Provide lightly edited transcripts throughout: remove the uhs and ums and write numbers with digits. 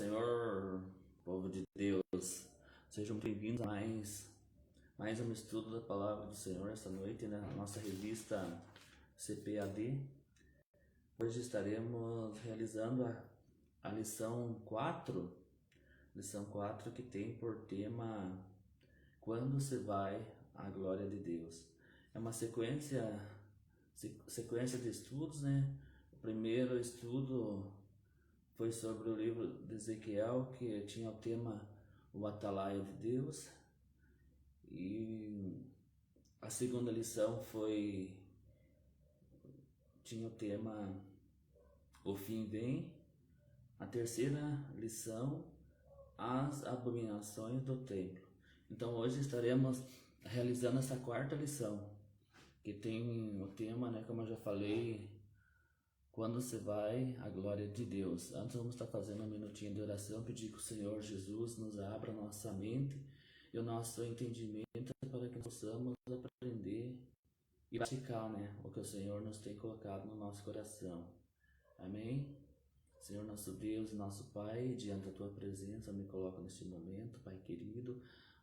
Senhor, povo de Deus, sejam bem-vindos a mais um estudo da Palavra do Senhor esta noite, na nossa revista CPAD. Hoje estaremos realizando a lição 4, que tem por tema Quando se vai a glória de Deus. É uma sequência de estudos, né? O primeiro estudo foi sobre o livro de Ezequiel, que tinha o tema O Atalaia de Deus. E a segunda lição tinha o tema O Fim Vem. A terceira lição, As Abominações do Templo. Então hoje estaremos realizando essa quarta lição, que tem o tema, né, como eu já falei, quando se vai a glória de Deus. Antes vamos estar fazendo um minutinho de oração, pedir que o Senhor Jesus nos abra nossa mente e o nosso entendimento para que possamos aprender e praticar, né, o que o Senhor nos tem colocado no nosso coração. Amém? Senhor nosso Deus e nosso Pai, diante da Tua presença me coloco neste momento, Pai querido.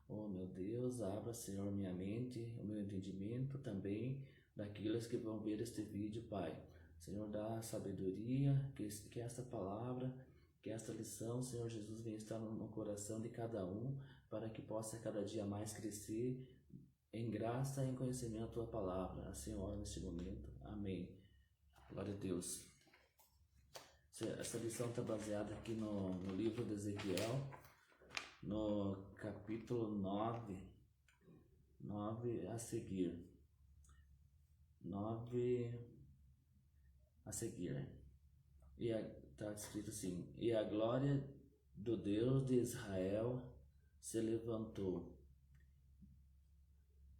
Oh meu Deus, abra, Senhor, minha mente, o meu entendimento também daqueles que vão ver este vídeo, Pai. Senhor, dá sabedoria, que esta palavra, que esta lição, Senhor Jesus, venha estar no coração de cada um, para que possa cada dia mais crescer em graça e em conhecimento da Tua palavra. Assim eu oro neste momento. Amém. Glória a Deus. Essa lição está baseada aqui no livro de Ezequiel, no capítulo 9 a seguir. 9 a seguir. E está escrito assim: E a glória do Deus de Israel se levantou.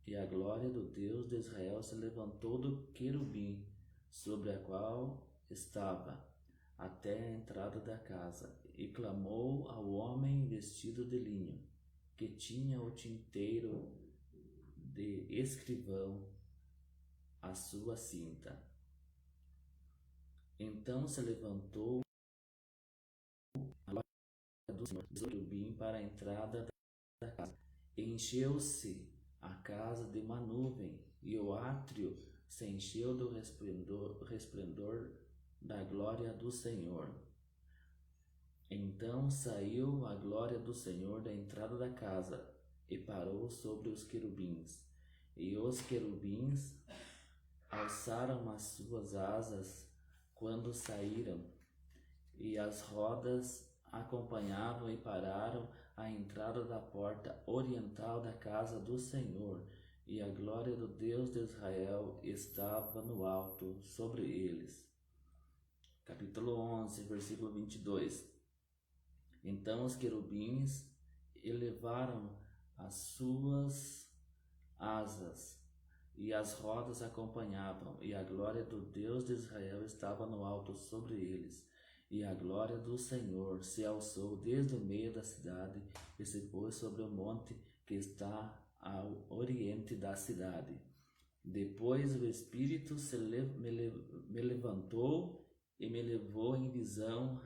E a glória do Deus de Israel se levantou do querubim, sobre a qual estava, até a entrada da casa, e clamou ao homem vestido de linho, que tinha o tinteiro de escrivão à sua cinta. Então se levantou a glória do Senhor do querubim para a entrada da casa. Encheu-se a casa de uma nuvem, e o átrio se encheu do resplendor da glória do Senhor. Então saiu a glória do Senhor da entrada da casa, e parou sobre os querubins. E os querubins alçaram as suas asas quando saíram, e as rodas acompanhavam e pararam à entrada da porta oriental da casa do Senhor, e a glória do Deus de Israel estava no alto sobre eles. Capítulo 11, versículo 22. Então os querubins elevaram as suas asas, e as rodas acompanhavam, e a glória do Deus de Israel estava no alto sobre eles. E a glória do Senhor se alçou desde o meio da cidade e se pôs sobre o monte que está ao oriente da cidade. Depois o Espírito me levantou e me levou em visão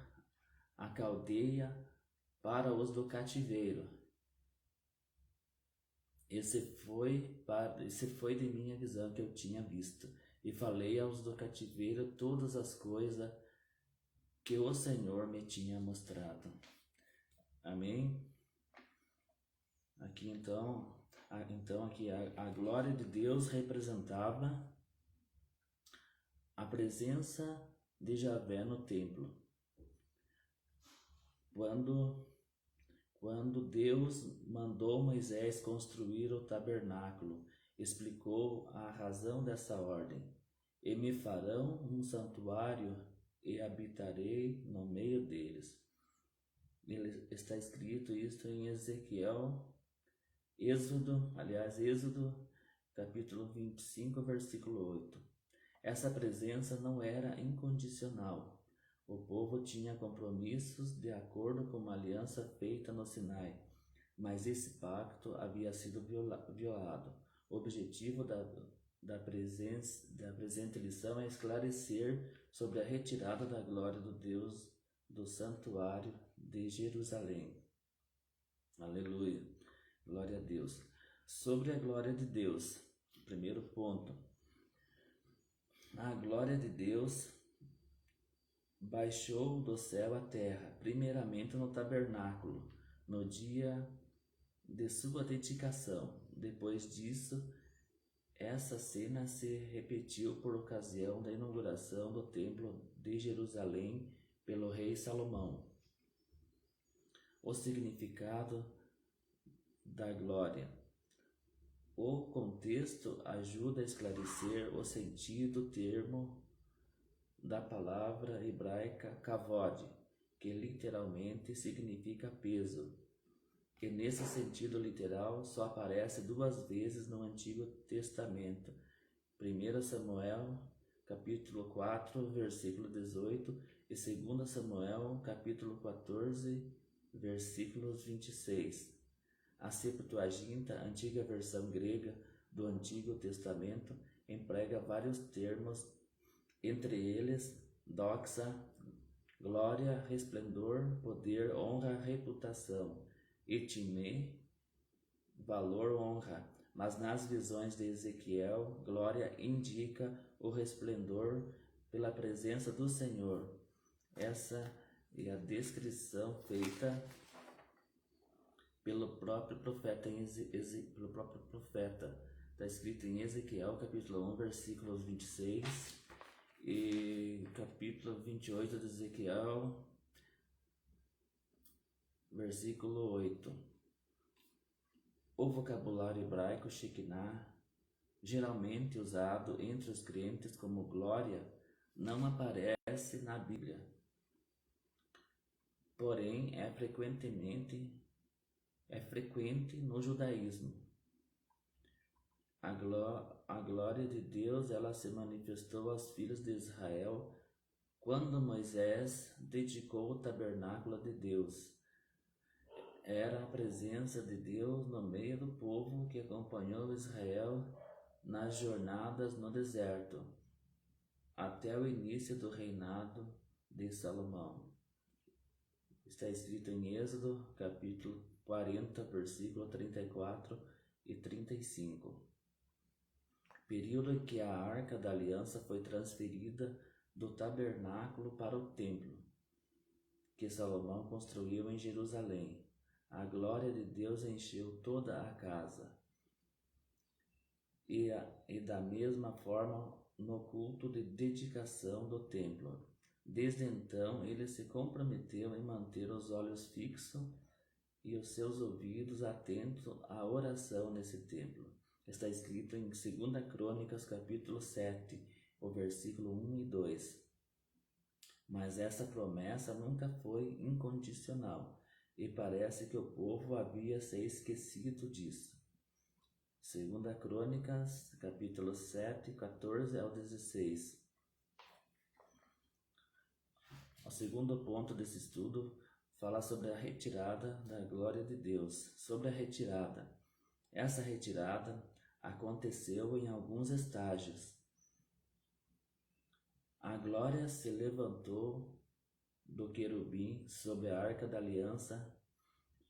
à Caldeia para os do cativeiro. Esse foi de minha visão que eu tinha visto, e falei aos do cativeiro todas as coisas que o Senhor me tinha mostrado. Amém? Aqui então aqui a glória de Deus representava a presença de Javé no templo. Quando Deus mandou Moisés construir o tabernáculo, explicou a razão dessa ordem: E me farão um santuário e habitarei no meio deles. Está escrito isso em Êxodo, capítulo 25, versículo 8. Essa presença não era incondicional. O povo tinha compromissos de acordo com uma aliança feita no Sinai, mas esse pacto havia sido violado. O objetivo da presente lição é esclarecer sobre a retirada da glória do Deus do santuário de Jerusalém. Aleluia, glória a Deus. Sobre a glória de Deus, primeiro ponto. A glória de Deus baixou do céu à terra, primeiramente no tabernáculo, no dia de sua dedicação. Depois disso, essa cena se repetiu por ocasião da inauguração do Templo de Jerusalém pelo rei Salomão. O significado da glória. O contexto ajuda a esclarecer o sentido termo da palavra hebraica kavod, que literalmente significa peso, que nesse sentido literal só aparece 2 vezes no Antigo Testamento. 1 Samuel, capítulo 4, versículo 18, e 2 Samuel, capítulo 14, versículos 26. A Septuaginta, antiga versão grega do Antigo Testamento, emprega vários termos, entre eles doxa, glória, resplendor, poder, honra, reputação, e time, valor, honra. Mas nas visões de Ezequiel, glória indica o resplendor pela presença do Senhor. Essa é a descrição feita pelo próprio profeta. Está escrito em Ezequiel, capítulo 1, versículos 26 e capítulo 28 de Ezequiel, versículo 8. O vocabulário hebraico Shekinah, geralmente usado entre os crentes como glória, não aparece na Bíblia. Porém, é frequente no judaísmo. A glória de Deus, ela se manifestou aos filhos de Israel quando Moisés dedicou o tabernáculo de Deus. Era a presença de Deus no meio do povo que acompanhou Israel nas jornadas no deserto, até o início do reinado de Salomão. Está escrito em Êxodo, capítulo 40, versículo 34 e 35. Período em que a Arca da Aliança foi transferida do tabernáculo para o templo, que Salomão construiu em Jerusalém. A glória de Deus encheu toda a casa. E da mesma forma no culto de dedicação do templo. Desde então, ele se comprometeu em manter os olhos fixos e os seus ouvidos atentos à oração nesse templo. Está escrito em 2 Crônicas, capítulo 7, o versículo 1 e 2. Mas essa promessa nunca foi incondicional, e parece que o povo havia se esquecido disso. 2 Crônicas, capítulo 7, 14 ao 16. O segundo ponto desse estudo fala sobre a retirada da glória de Deus. Sobre a retirada. Essa retirada aconteceu em alguns estágios. A glória se levantou do querubim sobre a Arca da Aliança,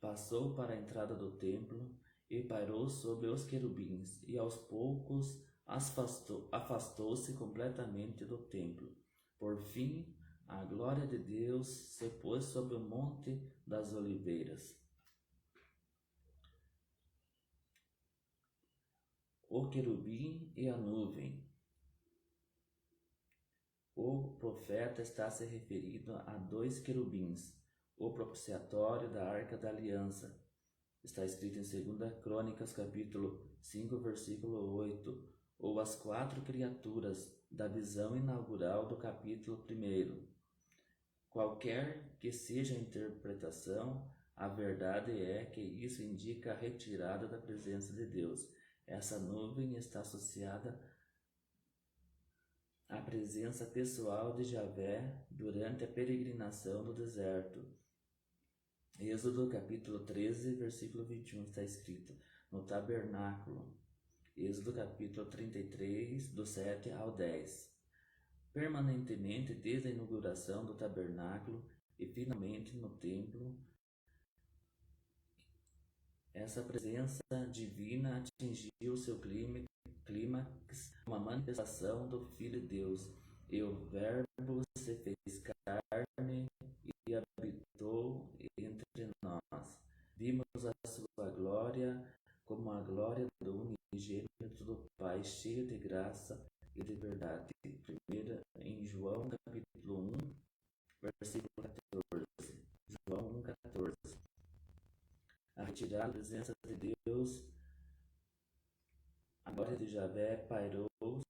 passou para a entrada do templo e pairou sobre os querubins, e aos poucos afastou-se completamente do templo. Por fim, a glória de Deus se pôs sobre o Monte das Oliveiras. O querubim e a nuvem. O profeta está se referindo a 2 querubins, o propiciatório da Arca da Aliança. Está escrito em 2 Crônicas, capítulo 5, versículo 8, ou as 4 criaturas da visão inaugural do capítulo 1. Qualquer que seja a interpretação, a verdade é que isso indica a retirada da presença de Deus. Essa nuvem está associada à presença pessoal de Javé durante a peregrinação do deserto. Êxodo capítulo 13, versículo 21 está escrito: no tabernáculo. Êxodo capítulo 33, do 7 ao 10. Permanentemente, desde a inauguração do tabernáculo, E finalmente no templo, essa presença divina atingiu seu clímax, uma manifestação do Filho de Deus. E o Verbo se fez carne e habitou entre nós. Vimos a sua glória como a glória do unigênito do Pai, cheio de graça e de verdade. Primeira em João capítulo 1, versículo 14. João 1, 14. A retirada da presença de Deus, a glória de Javé pairou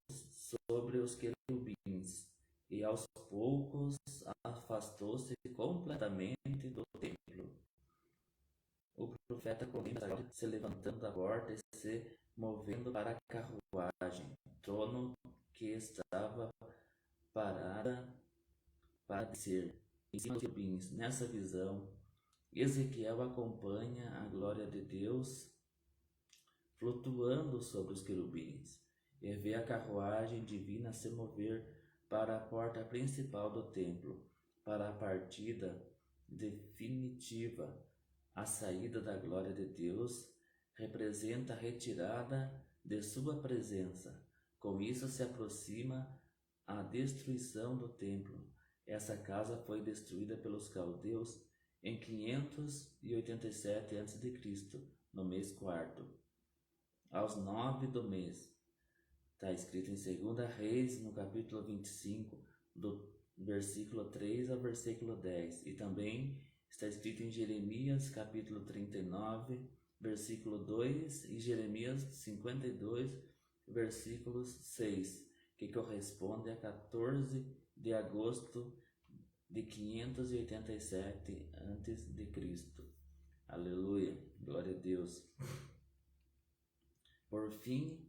sobre os querubins e aos poucos afastou-se completamente do templo. O profeta contempla se levantando da porta e se movendo para a carruagem, trono que estava parada para descer em cima dos querubins. Nessa visão, Ezequiel acompanha a glória de Deus flutuando sobre os querubins e vê a carruagem divina se mover para a porta principal do templo, para a partida definitiva. A saída da glória de Deus representa a retirada de sua presença. Com isso se aproxima a destruição do templo. Essa casa foi destruída pelos caldeus em 587 a.C., no mês quarto, aos 9 do mês. Está escrito em 2 Reis, no capítulo 25, do versículo 3 ao versículo 10. E também está escrito em Jeremias, capítulo 39, versículo 2, e Jeremias 52, versículos 6, que corresponde a 14 de agosto de 587 a.C. Aleluia, glória a Deus. Por fim,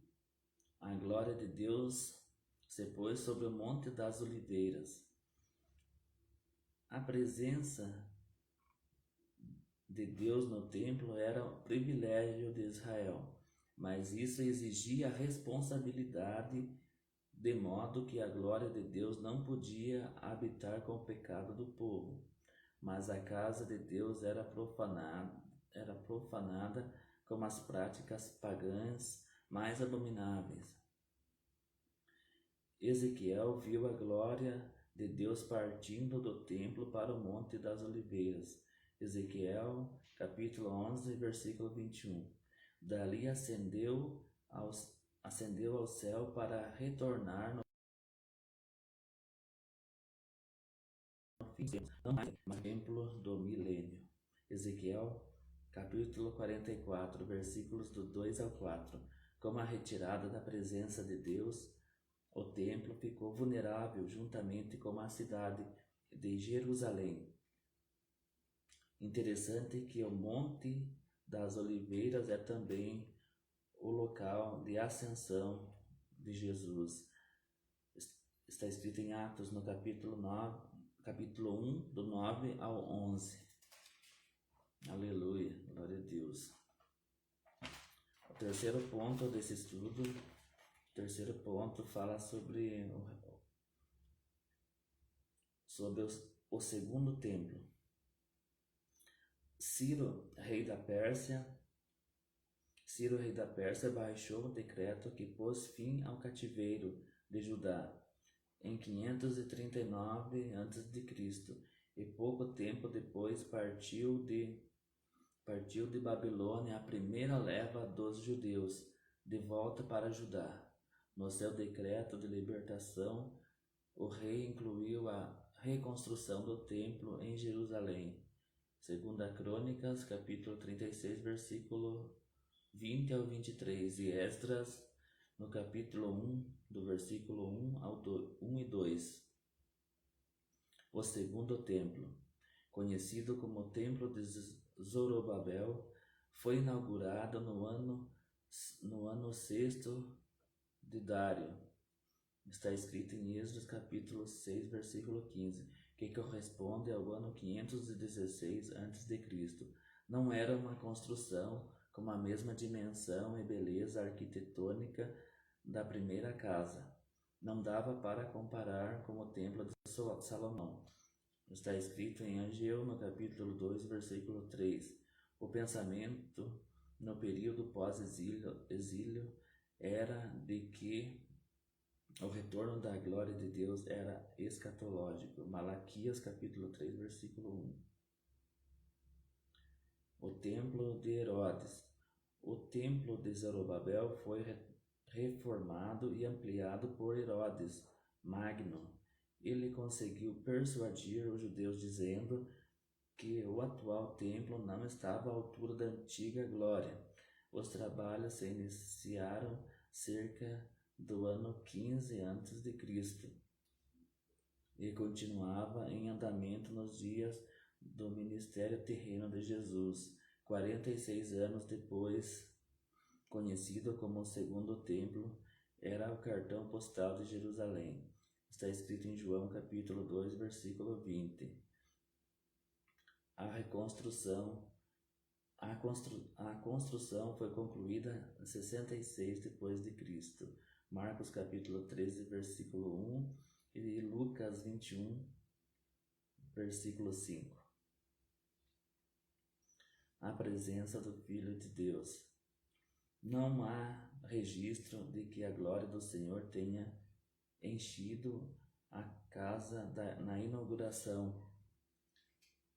a glória de Deus se pôs sobre o Monte das Oliveiras. A presença de Deus no templo era um privilégio de Israel, mas isso exigia responsabilidade, de modo que a glória de Deus não podia habitar com o pecado do povo. Mas a casa de Deus era profanada com as práticas pagãs mais abomináveis. Ezequiel viu a glória de Deus partindo do templo para o Monte das Oliveiras. Ezequiel, capítulo 11, versículo 21. Dali ascendeu ao céu para retornar no fim no templo do milênio. Ezequiel, capítulo 44, versículos do 2 ao 4. Com a retirada da presença de Deus, o templo ficou vulnerável juntamente com a cidade de Jerusalém. Interessante que o Monte das Oliveiras é também o local de ascensão de Jesus. Está escrito em Atos, no capítulo 1, do 9 ao 11. Aleluia, glória a Deus. O terceiro ponto desse estudo, fala sobre o segundo templo. Ciro, rei da Pérsia, baixou um decreto que pôs fim ao cativeiro de Judá em 539 a.C. e pouco tempo depois partiu de Babilônia a primeira leva dos judeus de volta para Judá. No seu decreto de libertação, o rei incluiu a reconstrução do templo em Jerusalém. 2 Crônicas, capítulo 36, versículo 20 ao 23, e Esdras, no capítulo 1, do versículo 1 e 2. O segundo templo, conhecido como Templo de Zorobabel, foi inaugurado no ano 6º de Dário. Está escrito em Esdras capítulo 6, versículo 15, que corresponde ao ano 516 a.C. Não era uma construção com a mesma dimensão e beleza arquitetônica da primeira casa. Não dava para comparar com o templo de Salomão. Está escrito em Ageu, no capítulo 2, versículo 3. O pensamento no período pós-exílio era de que o retorno da glória de Deus era escatológico. Malaquias capítulo 3, versículo 1. O templo de Herodes. O templo de Zorobabel foi reformado e ampliado por Herodes Magno. Ele conseguiu persuadir os judeus dizendo que o atual templo não estava à altura da antiga glória. Os trabalhos se iniciaram cerca do ano 15 a.C. e continuava em andamento nos dias do ministério terreno de Jesus, 46 anos depois. Conhecido como o Segundo Templo, era o cartão postal de Jerusalém. Está escrito em João capítulo 2, versículo 20. A construção foi concluída em 66 depois de Cristo. Marcos capítulo 13, versículo 1 e Lucas 21, versículo 5. A presença do Filho de Deus. Não há registro de que a glória do Senhor tenha enchido a casa na inauguração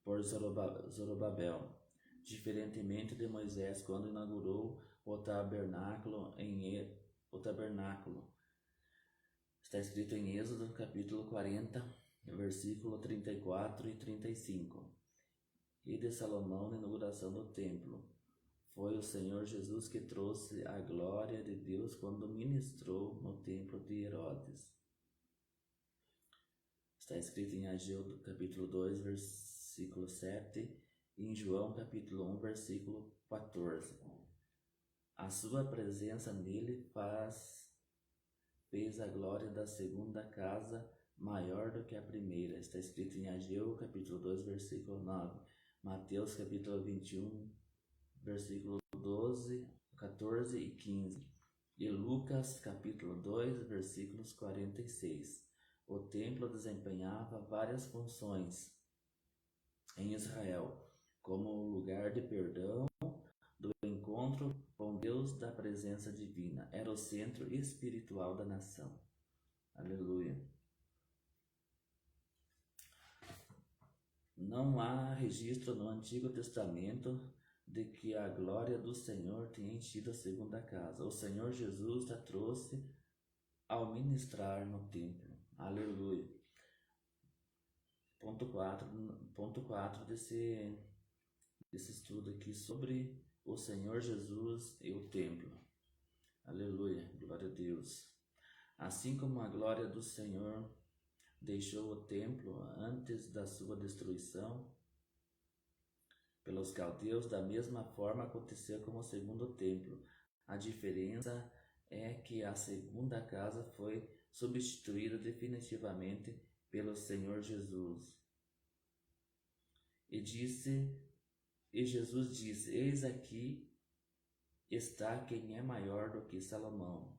por Zorobabel, diferentemente de Moisés quando inaugurou o tabernáculo. Está escrito em Êxodo capítulo 40, versículo 34 e 35. E de Salomão na inauguração do templo. Foi o Senhor Jesus que trouxe a glória de Deus quando ministrou no templo de Herodes. Está escrito em Ageu capítulo 2, versículo 7 e em João capítulo 1, versículo 14. A sua presença nele fez a glória da segunda casa maior do que a primeira. Está escrito em Ageu capítulo 2, versículo 9. Mateus capítulo 21, versículo 12, 14 e 15. E Lucas capítulo 2, versículos 46. O templo desempenhava várias funções em Israel, como o lugar de perdão, do encontro com Deus, da presença divina. Era o centro espiritual da nação. Aleluia. Não há registro no Antigo Testamento de que a glória do Senhor tenha enchido a segunda casa. O Senhor Jesus a trouxe ao ministrar no templo. Aleluia. Ponto 4 desse estudo aqui sobre o Senhor Jesus e o templo. Aleluia, glória a Deus. Assim como a glória do Senhor deixou o templo antes da sua destruição pelos caldeus, da mesma forma aconteceu com o segundo templo. A diferença é que a segunda casa foi substituída definitivamente pelo Senhor Jesus. E Jesus disse: eis aqui está quem é maior do que Salomão.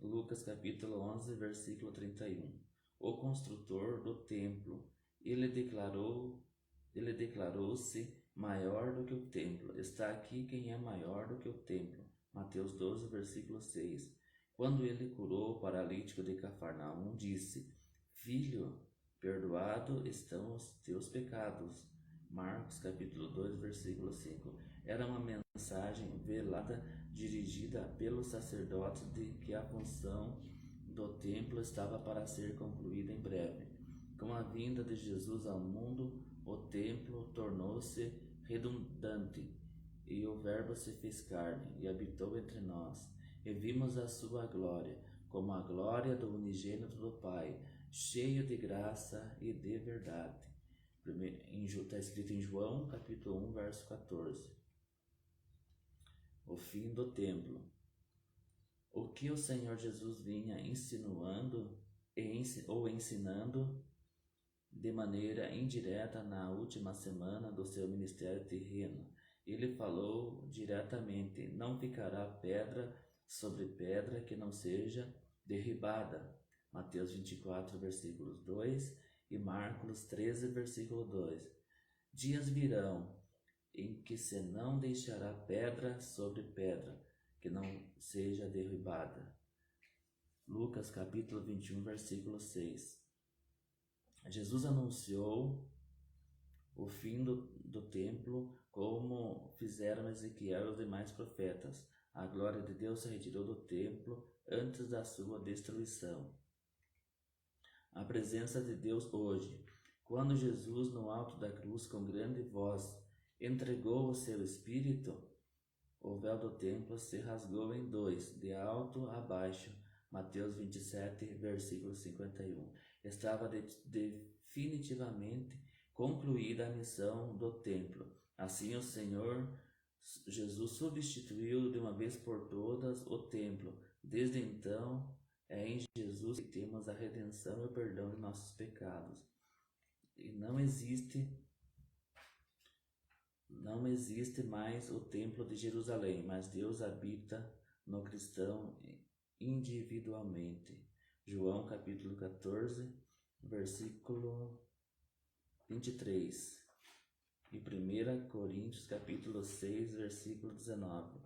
Lucas capítulo 11, versículo 31. O construtor do templo, ele declarou-se maior do que o templo. Está aqui quem é maior do que o templo. Mateus 12, versículo 6. Quando ele curou o paralítico de Cafarnaum, disse: filho, perdoado estão os teus pecados. Marcos capítulo 2, versículo 5. Era uma mensagem velada dirigida pelos sacerdotes de que a função do templo estava para ser concluída em breve. Com a vinda de Jesus ao mundo, o templo tornou-se redundante, e o Verbo se fez carne e habitou entre nós, e vimos a sua glória, como a glória do unigênito do Pai, cheio de graça e de verdade. Está escrito em João capítulo 1, verso 14. O fim do templo. O que o Senhor Jesus vinha insinuando ou ensinando de maneira indireta na última semana do seu ministério terreno. Ele falou diretamente: não ficará pedra sobre pedra que não seja derribada. Mateus 24, versículos 2 e Marcos 13, versículo 2. Dias virão em que se não deixará pedra sobre pedra, que não seja derribada. Lucas capítulo 21, versículo 6. Jesus anunciou o fim do templo, como fizeram Ezequiel e os demais profetas. A glória de Deus se retirou do templo antes da sua destruição. A presença de Deus hoje. Quando Jesus, no alto da cruz, com grande voz, entregou o seu espírito, o véu do templo se rasgou em dois, de alto a baixo. Mateus 27, versículo 51. Estava definitivamente concluída a missão do templo. Assim, o Senhor Jesus substituiu de uma vez por todas o templo. Desde então, é em Jesus que temos a redenção e o perdão de nossos pecados. E não existe mais o templo de Jerusalém, mas Deus habita no cristão individualmente. João capítulo 14, versículo 23. E 1 Coríntios capítulo 6, versículo 19.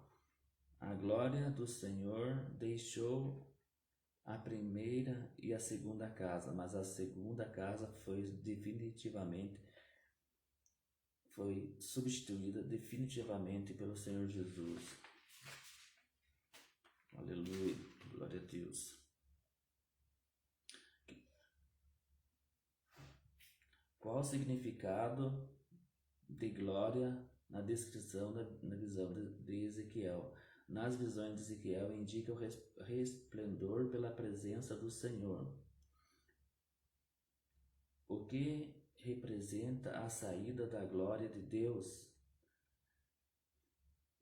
A glória do Senhor deixou a primeira e a segunda casa, mas a segunda casa foi substituída definitivamente pelo Senhor Jesus. Aleluia, glória a Deus. Qual o significado de glória na descrição na visão de Ezequiel? Nas visões de Ezequiel indica o resplendor pela presença do Senhor. O que representa a saída da glória de Deus?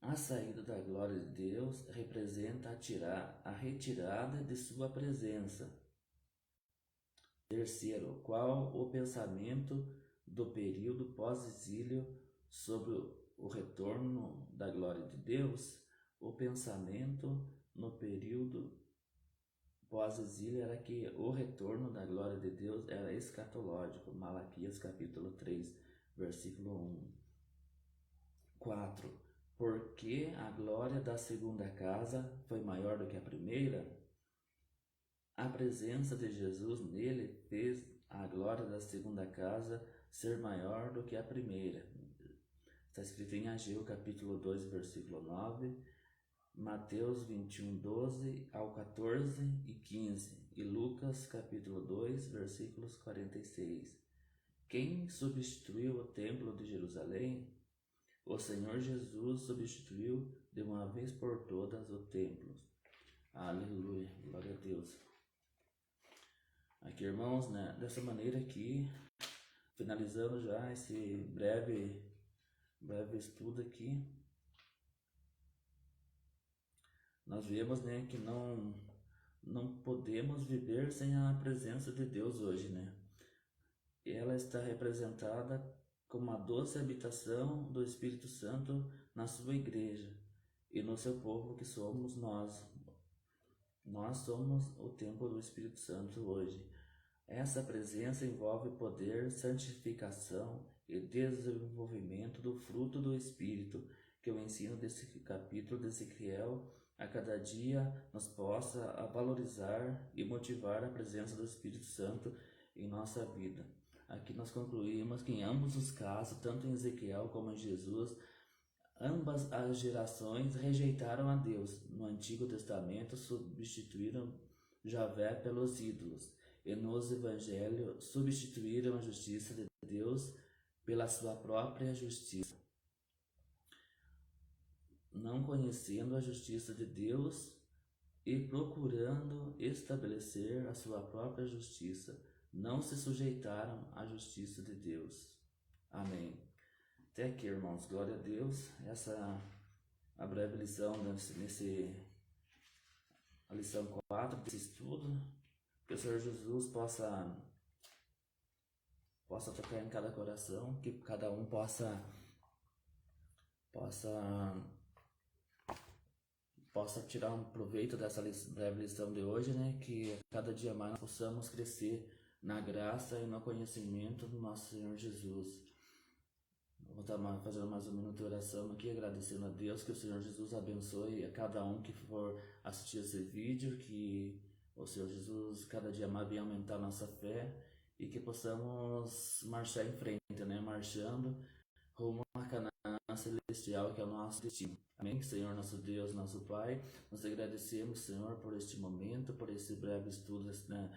A saída da glória de Deus representa a retirada de sua presença. Terceiro, qual o pensamento do período pós-exílio sobre o retorno da glória de Deus? O pensamento no período pós-exílio era que o retorno da glória de Deus era escatológico. Malaquias capítulo 3, versículo 1. 4. Por que a glória da segunda casa foi maior do que a primeira? A presença de Jesus nele fez a glória da segunda casa ser maior do que a primeira. Está escrito em Ageu capítulo 2, versículo 9, Mateus 21, 12 ao 14 e 15 e Lucas capítulo 2, versículos 46. Quem substituiu o templo de Jerusalém? O Senhor Jesus substituiu de uma vez por todas o templo. Aleluia, glória a Deus. Aqui, irmãos, né, dessa maneira aqui, finalizando já esse breve estudo aqui, nós vemos, né, que não podemos viver sem a presença de Deus hoje, né? Ela está representada como a doce habitação do Espírito Santo na sua igreja e no seu povo que somos nós. Nós somos o templo do Espírito Santo hoje. Essa presença envolve poder, santificação e desenvolvimento do fruto do Espírito, que o ensino desse capítulo de Ezequiel a cada dia nos possa valorizar e motivar a presença do Espírito Santo em nossa vida. Aqui nós concluímos que em ambos os casos, tanto em Ezequiel como em Jesus, ambas as gerações rejeitaram a Deus. No Antigo Testamento substituíram Javé pelos ídolos, e nos Evangelhos substituíram a justiça de Deus pela sua própria justiça. Não conhecendo a justiça de Deus e procurando estabelecer a sua própria justiça, não se sujeitaram à justiça de Deus. Amém. Até aqui, irmãos. Glória a Deus. Essa é a breve lição a lição 4 desse estudo. Que o Senhor Jesus possa tocar em cada coração, que cada um possa tirar um proveito dessa breve lição de hoje, né? Que cada dia mais nós possamos crescer na graça e no conhecimento do nosso Senhor Jesus. Vou estar fazendo mais uma minuto de oração aqui, agradecendo a Deus, que o Senhor Jesus abençoe a cada um que for assistir esse vídeo, que o Senhor Jesus cada dia mais venha aumentar a nossa fé e que possamos marchar em frente, né? Marchando rumo a Canaã celestial, que é o nosso destino. Amém? Senhor, nosso Deus, nosso Pai, nós agradecemos, Senhor, por este momento, por esse breve estudo, né,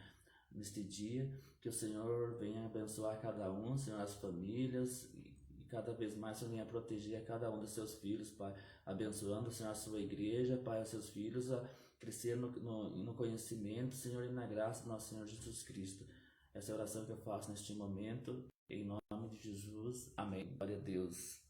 neste dia, que o Senhor venha abençoar cada um, Senhor, as famílias, e cada vez mais o Senhor venha proteger a cada um dos seus filhos, Pai, abençoando, Senhor, a sua igreja, Pai, os seus filhos a crescer no conhecimento, Senhor, e na graça do nosso Senhor Jesus Cristo. Essa é a oração que eu faço neste momento, em nome de Jesus. Amém. Glória a Deus.